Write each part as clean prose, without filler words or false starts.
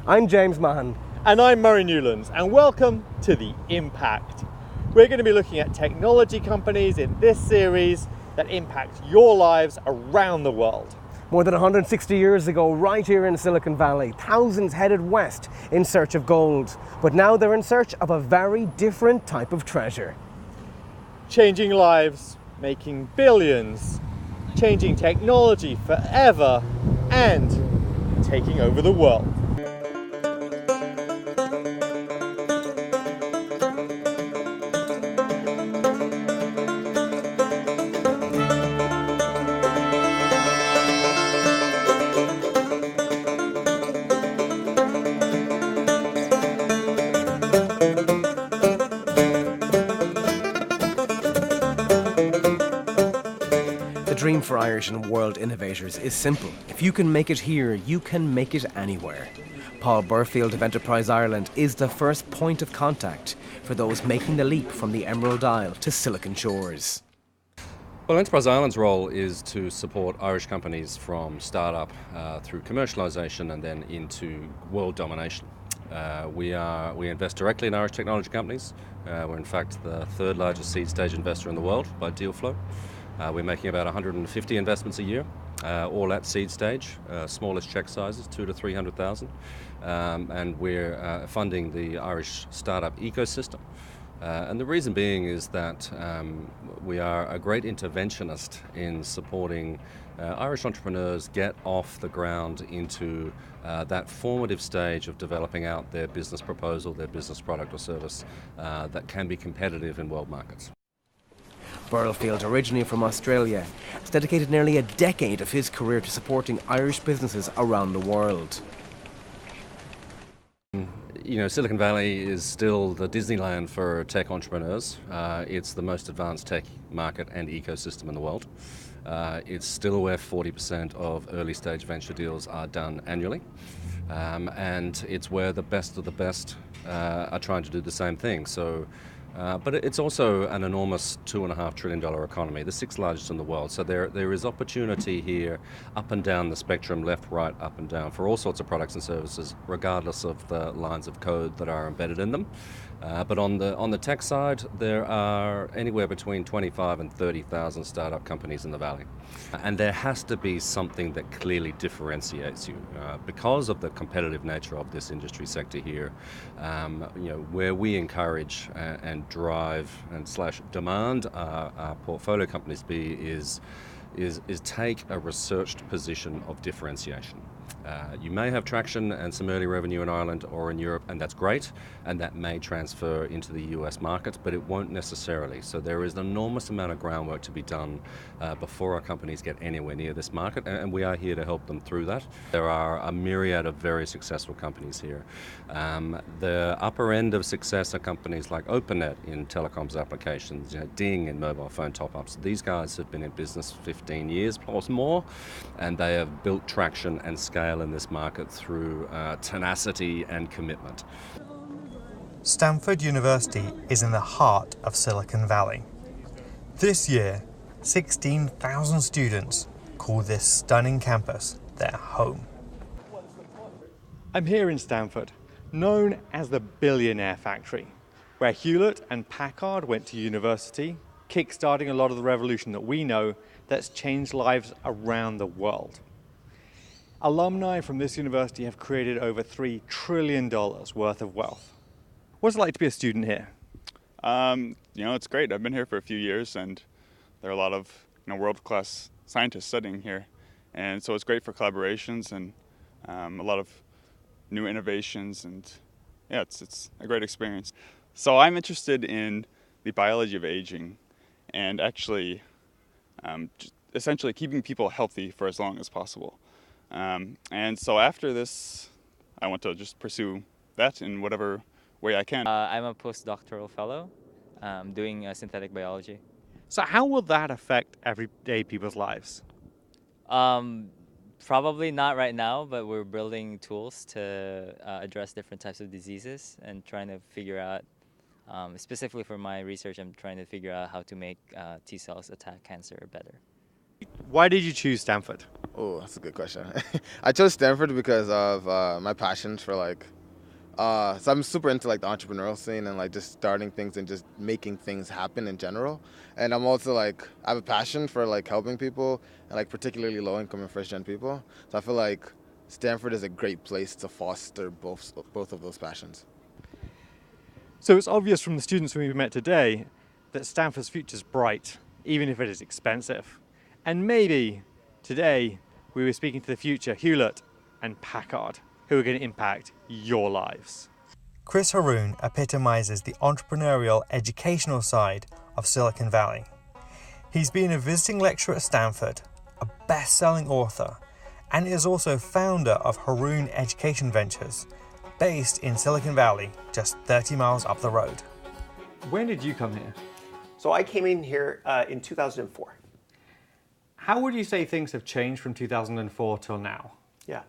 I'm James Mahon. And I'm Murray Newlands, and welcome to The Impact. We're going to be looking at technology companies in this series that impact your lives around the world. More than 160 years ago, right here in Silicon Valley, thousands headed west in search of gold. But now they're in search of a very different type of treasure. Changing lives, making billions, changing technology forever, and taking over the world. The dream for Irish and world innovators is simple. If you can make it here, you can make it anywhere. Paul Burfield of Enterprise Ireland is the first point of contact for those making the leap from the Emerald Isle to Silicon Shores. Well, Enterprise Ireland's role is to support Irish companies from startup through commercialisation and then into world domination. We invest directly in Irish technology companies. We're in fact the third largest seed stage investor in the world by deal flow. We're making about 150 investments a year, all at seed stage, smallest check sizes, 200,000 to 300,000, and we're funding the Irish startup ecosystem. And the reason being is that we are a great interventionist in supporting Irish entrepreneurs get off the ground into that formative stage of developing out their business proposal, their business product or service that can be competitive in world markets. Burfield, originally from Australia, has dedicated nearly a decade of his career to supporting Irish businesses around the world. You know, Silicon Valley is still the Disneyland for tech entrepreneurs. It's the most advanced tech market and ecosystem in the world. It's still where 40% of early stage venture deals are done annually. And it's where the best of the best are trying to do the same thing. But it's also an enormous $2.5 trillion economy, the sixth largest in the world. So there is opportunity here up and down the spectrum, left, right, up and down, for all sorts of products and services, regardless of the lines of code that are embedded in them. But on the tech side, there are anywhere between 25 and 30,000 startup companies in the valley. And there has to be something that clearly differentiates you. Because of the competitive nature of this industry sector here, where we encourage and drive and / demand our portfolio companies be is take a researched position of differentiation. You may have traction and some early revenue in Ireland or in Europe, and that's great, and that may transfer into the US market, but it won't necessarily. So there is an enormous amount of groundwork to be done before our companies get anywhere near this market, and we are here to help them through that. There are a myriad of very successful companies here. The upper end of success are companies like OpenNet in telecoms applications, Ding in mobile phone top-ups. These guys have been in business 15 years plus more, and they have built traction and scale in this market through tenacity and commitment. Stanford University is in the heart of Silicon Valley. This year, 16,000 students call this stunning campus their home. I'm here in Stanford, known as the Billionaire Factory, where Hewlett and Packard went to university, kickstarting a lot of the revolution that we know that's changed lives around the world. Alumni from this university have created over $3 trillion worth of wealth. What's it like to be a student here? It's great. I've been here for a few years, and there are a lot of world-class scientists studying here, and so it's great for collaborations and a lot of new innovations, and it's a great experience. So I'm interested in the biology of aging, and actually, essentially keeping people healthy for as long as possible. And so after this, I want to just pursue that in whatever way I can. I'm a postdoctoral fellow doing synthetic biology. So how will that affect everyday people's lives? Probably not right now, but we're building tools to address different types of diseases and trying to figure out, specifically for my research, I'm trying to figure out how to make T cells attack cancer better. Why did you choose Stanford? Oh, that's a good question. I chose Stanford because of my passion for so I'm super into like the entrepreneurial scene and like just starting things and just making things happen in general. And I'm also like, I have a passion for like helping people and like particularly low income and first gen people. So I feel like Stanford is a great place to foster both of those passions. So it's obvious from the students we met today that Stanford's future is bright, even if it is expensive. And maybe today we were speaking to the future Hewlett and Packard, who are going to impact your lives. Chris Haroon epitomizes the entrepreneurial educational side of Silicon Valley. He's been a visiting lecturer at Stanford, a best-selling author, and is also founder of Haroon Education Ventures, based in Silicon Valley, just 30 miles up the road. When did you come here? So I came in here in 2004. How would you say things have changed from 2004 till now? Yeah.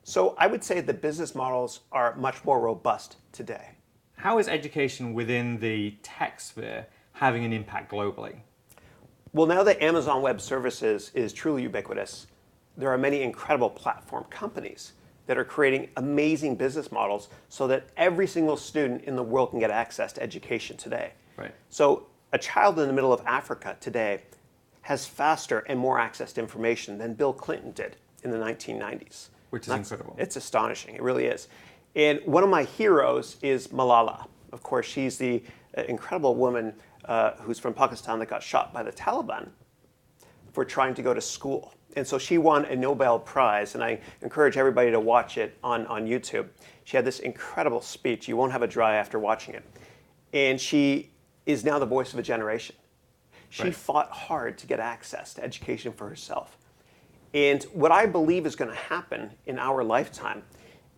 So I would say the business models are much more robust today. How is education within the tech sphere having an impact globally? Well, now that Amazon Web Services is truly ubiquitous, there are many incredible platform companies that are creating amazing business models so that every single student in the world can get access to education today. Right. So a child in the middle of Africa today has faster and more access to information than Bill Clinton did in the 1990s. Which is incredible. It's astonishing, it really is. And one of my heroes is Malala. Of course, she's the incredible woman who's from Pakistan that got shot by the Taliban for trying to go to school. And so she won a Nobel Prize, and I encourage everybody to watch it on YouTube. She had this incredible speech. You won't have a dry after watching it. And she is now the voice of a generation. She fought hard to get access to education for herself. And what I believe is going to happen in our lifetime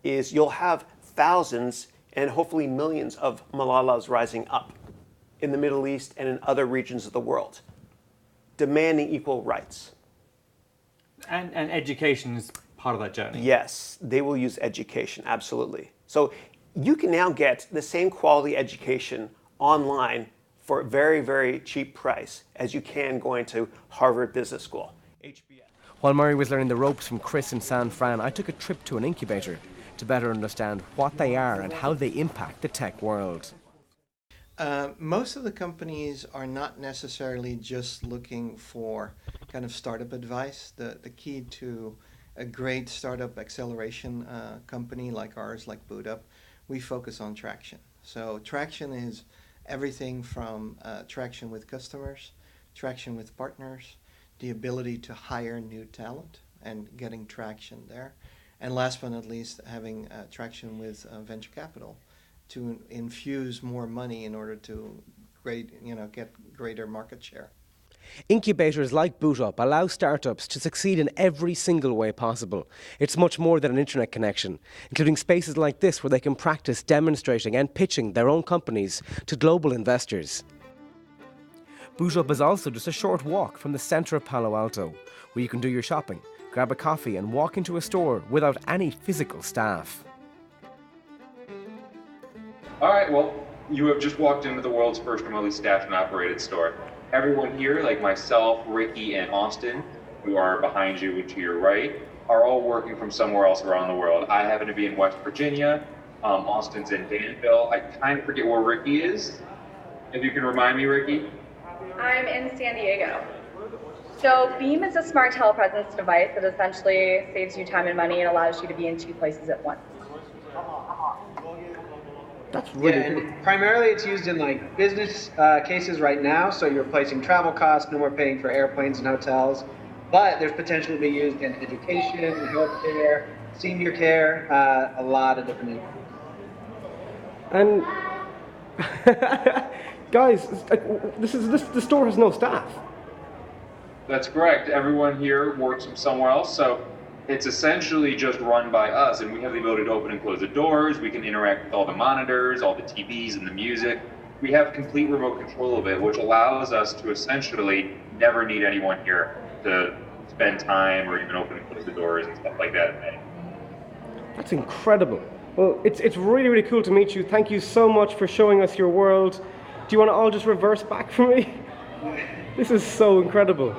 is you'll have thousands and hopefully millions of Malalas rising up in the Middle East and in other regions of the world, demanding equal rights. And education is part of that journey. Yes, they will use education, absolutely. So you can now get the same quality education online for a very, very cheap price as you can going to Harvard Business School. While Murray was learning the ropes from Chris in San Fran, I took a trip to an incubator to better understand what they are and how they impact the tech world. Most of the companies are not necessarily just looking for kind of startup advice. The key to a great startup acceleration company like ours, like BootUp, we focus on traction. So traction is everything from traction with customers, traction with partners, the ability to hire new talent and getting traction there. And last but not least, having traction with venture capital to infuse more money in order to get greater market share. Incubators like BootUp allow startups to succeed in every single way possible. It's much more than an internet connection, including spaces like this where they can practice demonstrating and pitching their own companies to global investors. BootUp is also just a short walk from the centre of Palo Alto, where you can do your shopping, grab a coffee and walk into a store without any physical staff. All right, well, you have just walked into the world's first remotely staffed and operated store. Everyone here, like myself, Ricky, and Austin, who are behind you and to your right, are all working from somewhere else around the world. I happen to be in West Virginia. Austin's in Danville. I kind of forget where Ricky is. If you can remind me, Ricky. I'm in San Diego. So Beam is a smart telepresence device that essentially saves you time and money and allows you to be in two places at once. That's really cool. Primarily it's used in like business cases right now, so you're replacing travel costs, no more paying for airplanes and hotels, but there's potential to be used in education, healthcare, senior care, a lot of different And guys, the store has no staff. That's correct. Everyone here works from somewhere else, so it's essentially just run by us, and we have the ability to open and close the doors. We can interact with all the monitors, all the TVs, and the music. We have complete remote control of it, which allows us to essentially never need anyone here to spend time or even open and close the doors and stuff like that. That's incredible. Well, it's really, really cool to meet you. Thank you so much for showing us your world. Do you want to all just reverse back for me? This is so incredible.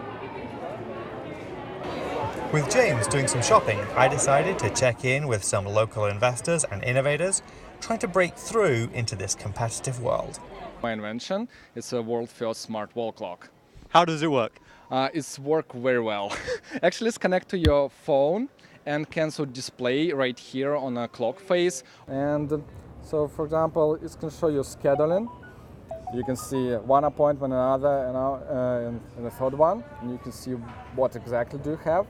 With James doing some shopping, I decided to check in with some local investors and innovators trying to break through into this competitive world. My invention is a world-first smart wall clock. How does it work? It's work very well. Actually, it's connect to your phone and can so display right here on a clock face. And so, for example, it can show you scheduling. You can see one appointment, another, and the third one, and you can see what exactly do you have.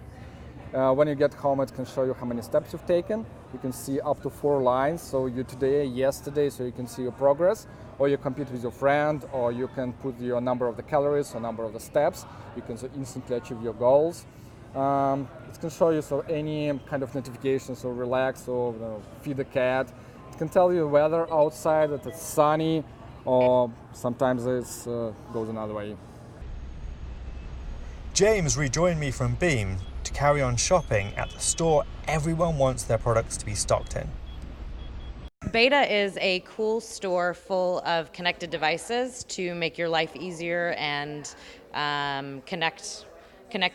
When you get home, it can show you how many steps you've taken. You can see up to 4 lines, so you today, yesterday, so you can see your progress, or you compete with your friend, or you can put your number of the calories or number of the steps. You can so instantly achieve your goals. It can show you so any kind of notifications, so relax, or feed the cat. It can tell you weather outside, that it's sunny, or sometimes it goes another way. James rejoined me from Beam to carry on shopping at the store everyone wants their products to be stocked in. Beta is a cool store full of connected devices to make your life easier and connect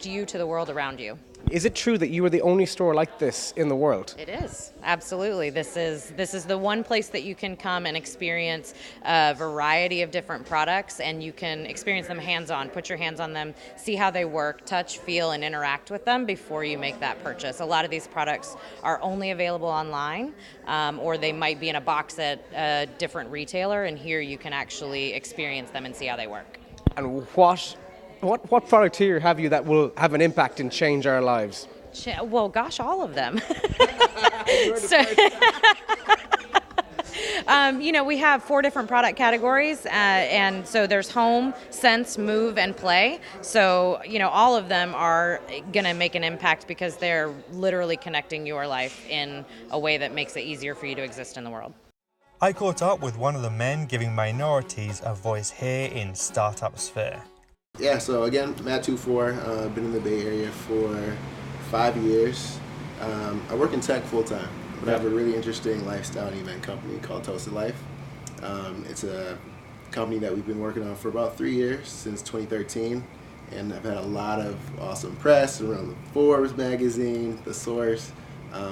you to the world around you. Is it true that you are the only store like this in the world? It is, absolutely. This is the one place that you can come and experience a variety of different products, and you can experience them hands-on, put your hands on them, see how they work, touch, feel, and interact with them before you make that purchase. A lot of these products are only available online, or they might be in a box at a different retailer, and here you can actually experience them and see how they work. And what product here have you that will have an impact and change our lives? Well, gosh, all of them. We have 4 different product categories, and so there's home, sense, move, and play. So, all of them are going to make an impact because they're literally connecting your life in a way that makes it easier for you to exist in the world. I caught up with one of the men giving minorities a voice here in Startup Sphere. Yeah, so again, Matt 24, been in the Bay Area for 5 years. I work in tech full time, but I have a really interesting lifestyle and event company called Toasted Life. It's a company that we've been working on for about 3 years, since 2013, and I've had a lot of awesome press around the Forbes magazine, The Source,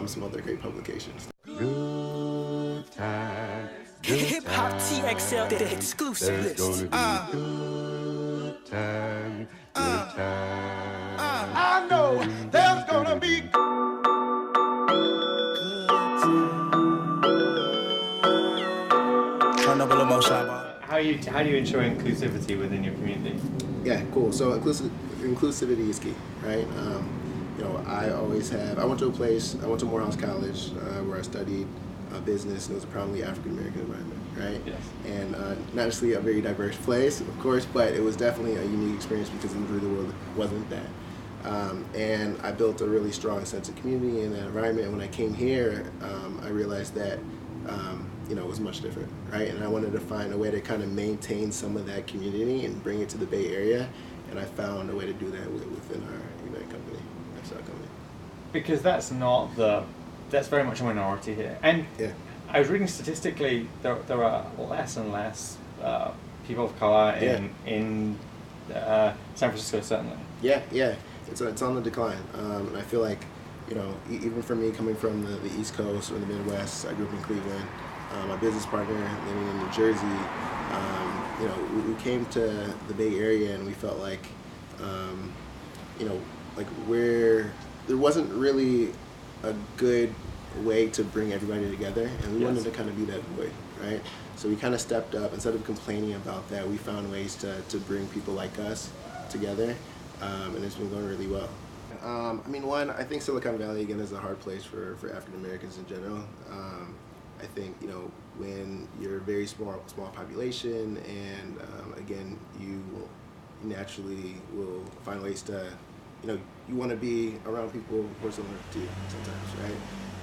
some other great publications. Good time. Hip Hop TXL, the exclusive list. Good time. I know there's gonna be good time. How do you ensure inclusivity within your community? Yeah, cool. So inclusivity is key, right? I went to Morehouse College where I studied business, and it was a predominantly African American environment, right? Yes. And not necessarily a very diverse place, of course, but it was definitely a unique experience because the majority of the world wasn't that. And I built a really strong sense of community in that environment. And when I came here, I realized that it was much different, right? And I wanted to find a way to kind of maintain some of that community and bring it to the Bay Area. And I found a way to do that within our event company, lifestyle company. Because that's very much a minority here. And yeah. I was reading statistically there are less and less people of color in San Francisco, certainly. Yeah, it's on the decline. And I feel like, even for me coming from the East Coast or the Midwest, I grew up in Cleveland. My business partner living in New Jersey, we came to the Bay Area and we felt like, there wasn't really a good way to bring everybody together, and we wanted to kind of be that void, right? So we kind of stepped up. Instead of complaining about that, we found ways to bring people like us together, and it's been going really well. I think Silicon Valley, again, is a hard place for African Americans in general. I think, when you're a very small population, and again, you naturally will find ways to, you want to be around people who are similar to you sometimes, right?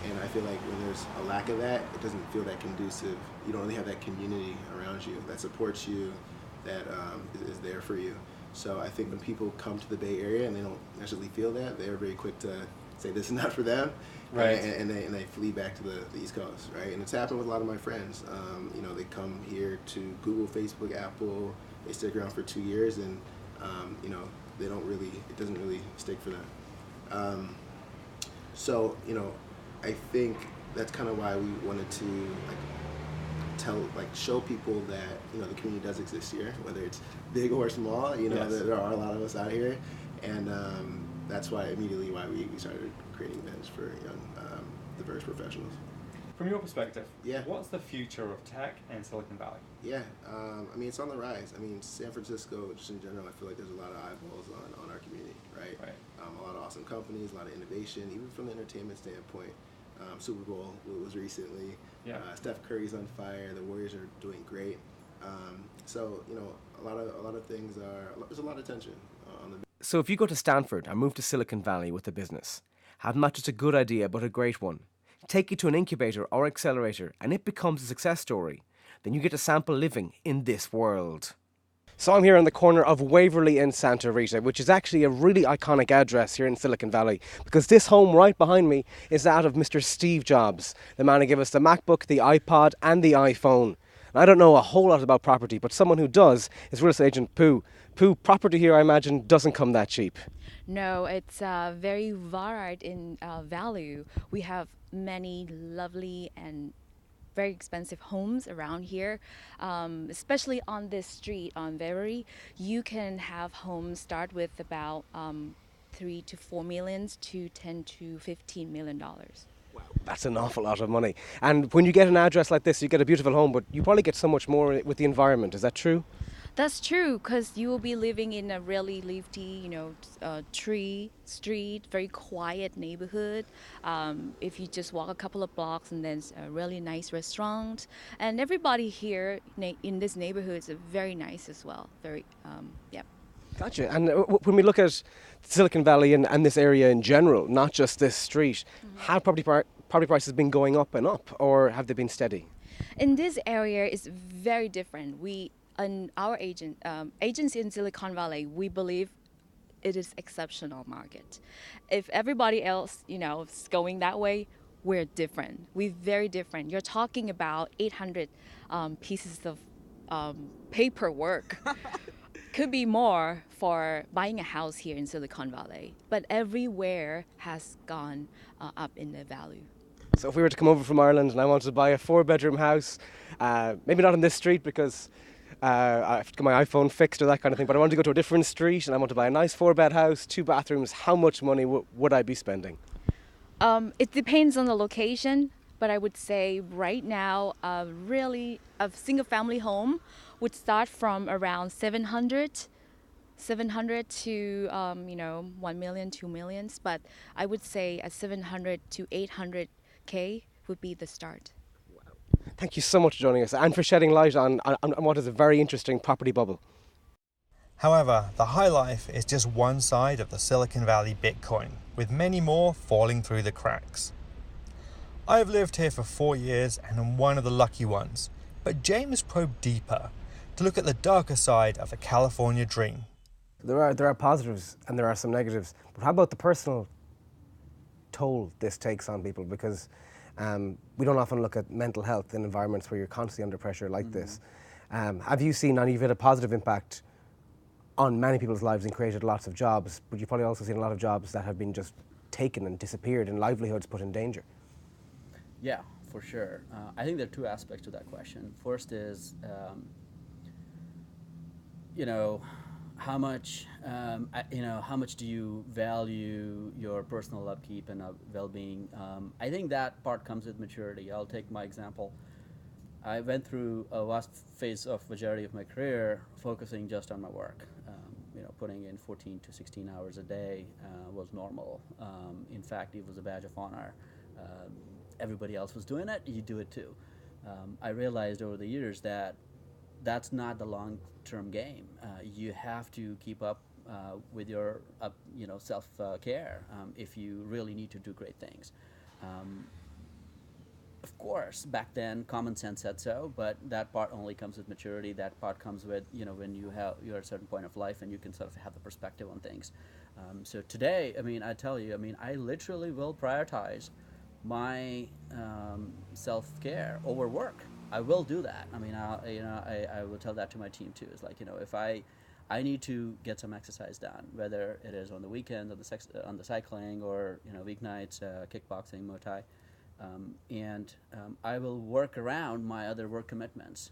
And I feel like when there's a lack of that, it doesn't feel that conducive. You don't really have that community around you that supports you, that is there for you. So I think when people come to the Bay Area and they don't necessarily feel that, they're very quick to say this is not for them, right? And they flee back to the East Coast, right? And it's happened with a lot of my friends. They come here to Google, Facebook, Apple. They stick around for 2 years, and they don't really. It doesn't really stick for them. So, I think that's kind of why we wanted to show people that, the community does exist here, whether it's big or small, Yes. there are a lot of us out here. And that's why we started creating events for young, diverse professionals. From your perspective, Yeah. what's the future of tech in Silicon Valley? Yeah, it's on the rise. San Francisco, just in general, I feel like there's a lot of eyeballs on our community, right? A lot of awesome companies, a lot of innovation, even from the entertainment standpoint. Super Bowl was recently. Yeah. Steph Curry's on fire. The Warriors are doing great. So a lot of things there's a lot of tension on the. So if you go to Stanford and move to Silicon Valley with a business, have not just a good idea but a great one, take it to an incubator or accelerator and it becomes a success story, then you get a sample living in this world. So I'm here on the corner of Waverley and Santa Rita, which is actually a really iconic address here in Silicon Valley, because this home right behind me is that of Mr. Steve Jobs, the man who gave us the MacBook, the iPod and the iPhone. And I don't know a whole lot about property, but someone who does is real estate agent Pooh. Pooh, property here I imagine doesn't come that cheap. No, it's very varied in value. We have many lovely and very expensive homes around here, especially on this street on Waverley. You can have homes start with about 3 to 4 millions to 10 to 15 million dollars. That's an awful lot of money. And when you get an address like this, you get a beautiful home, but you probably get so much more with the environment. Is that true? That's true, because you will be living in a really leafy, tree street, very quiet neighborhood. If you just walk a couple of blocks, and there's a really nice restaurant, and everybody here in this neighborhood is very nice as well. Gotcha. And when we look at Silicon Valley and this area in general, not just this street, have property prices been going up and up, or have they been steady? In this area, it's very different. In our agency in Silicon Valley, we believe it is exceptional market. If everybody else, is going that way, we're different. We're very different. You're talking about 800 pieces of paperwork. Could be more for buying a house here in Silicon Valley, but everywhere has gone up in the value. So if we were to come over from Ireland and I wanted to buy a 4-bedroom house, maybe not on this street because I have to get my iPhone fixed or that kind of thing, but I want to go to a different street and I want to buy a nice 4-bed house, 2 bathrooms, how much money would I be spending? It depends on the location, but I would say right now, really a single family home would start from around 700 to 1 million, 2 millions, but I would say a 700 to 800K would be the start. Thank you so much for joining us and for shedding light on what is a very interesting property bubble. However, the high life is just one side of the Silicon Valley Bitcoin, with many more falling through the cracks. I have lived here for 4 years and am one of the lucky ones, but James probed deeper to look at the darker side of the California dream. There are positives and there are some negatives, but how about the personal toll this takes on people? Because we don't often look at mental health in environments where you're constantly under pressure like this. Have you seen, and you've had a positive impact on many people's lives and created lots of jobs, but you've probably also seen a lot of jobs that have been just taken and disappeared and livelihoods put in danger. Yeah, for sure. I think there are two aspects to that question. First is, how much do you value your personal upkeep and well-being? I think that part comes with maturity. I'll take my example. I went through a vast phase of majority of my career focusing just on my work. Putting in 14 to 16 hours a day was normal. In fact, it was a badge of honor. Everybody else was doing it, you do it too. I realized over the years that that's not the long-term game. You have to keep up with your self-care if you really need to do great things. Of course, back then, common sense said so, but that part only comes with maturity. That part comes with, when you're at a certain point of life and you can sort of have the perspective on things. So today, I tell you, I literally will prioritize my self-care over work. I will do that. I will tell that to my team too. It's like, if I need to get some exercise done, whether it is on the weekend, on the cycling, or weeknights, kickboxing, Muay Thai, and I will work around my other work commitments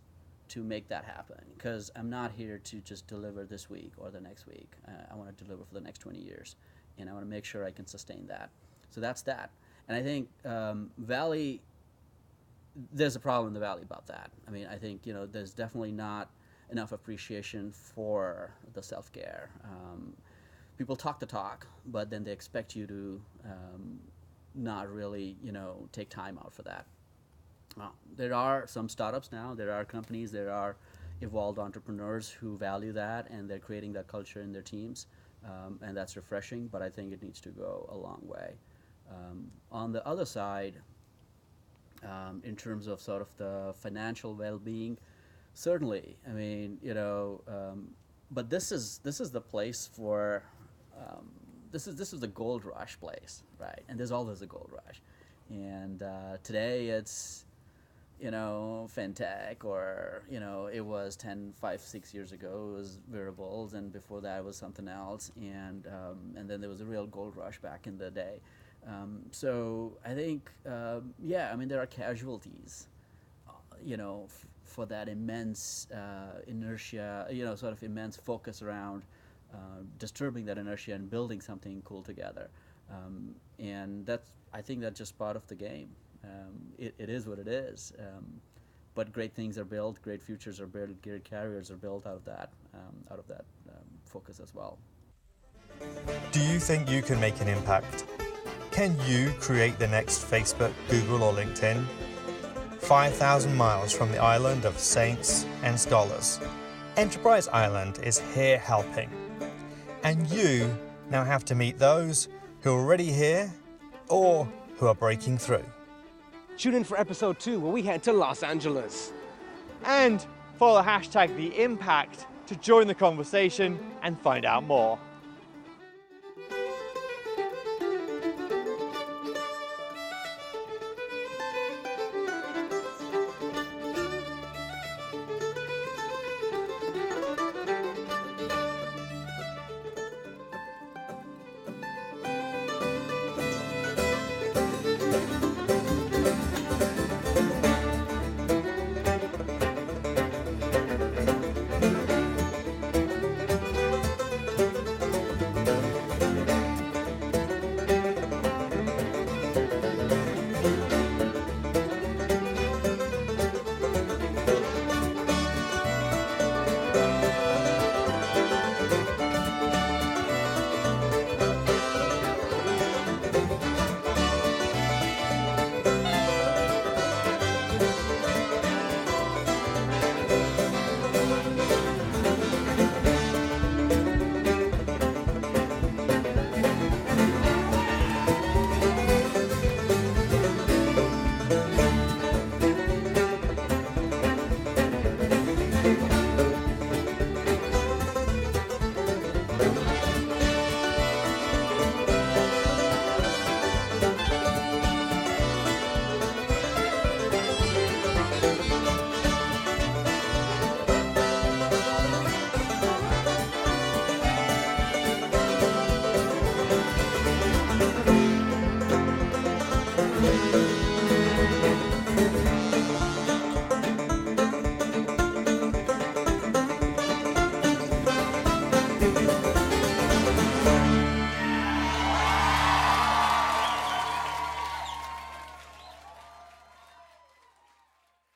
to make that happen, because I'm not here to just deliver this week or the next week. I want to deliver for the next 20 years, and I want to make sure I can sustain that. So that's that. And I think Valley, there's a problem in the Valley about that. I mean, I think there's definitely not enough appreciation for the self-care. People talk the talk, but then they expect you to not really take time out for that. There are some startups now, there are companies, there are evolved entrepreneurs who value that, and they're creating that culture in their teams, and that's refreshing, but I think it needs to go a long way. On the other side, in terms of sort of the financial well-being, certainly, I mean, but this is the place for, this is the gold rush place, right? And there's always a gold rush. And today it's, fintech, or, it was 6 years ago, it was wearables, and before that it was something else. And then there was a real gold rush back in the day. So I think, there are casualties, for that immense inertia, sort of immense focus around disturbing that inertia and building something cool together. And I think that's just part of the game. It is what it is. But great things are built, great futures are built, great careers are built out of that focus as well. Do you think you can make an impact? Can you create the next Facebook, Google, or LinkedIn? 5,000 miles from the island of saints and scholars, Enterprise Island is here helping. And you now have to meet those who are already here or who are breaking through. Tune in for episode 2 where we head to Los Angeles. And follow #TheImpact to join the conversation and find out more.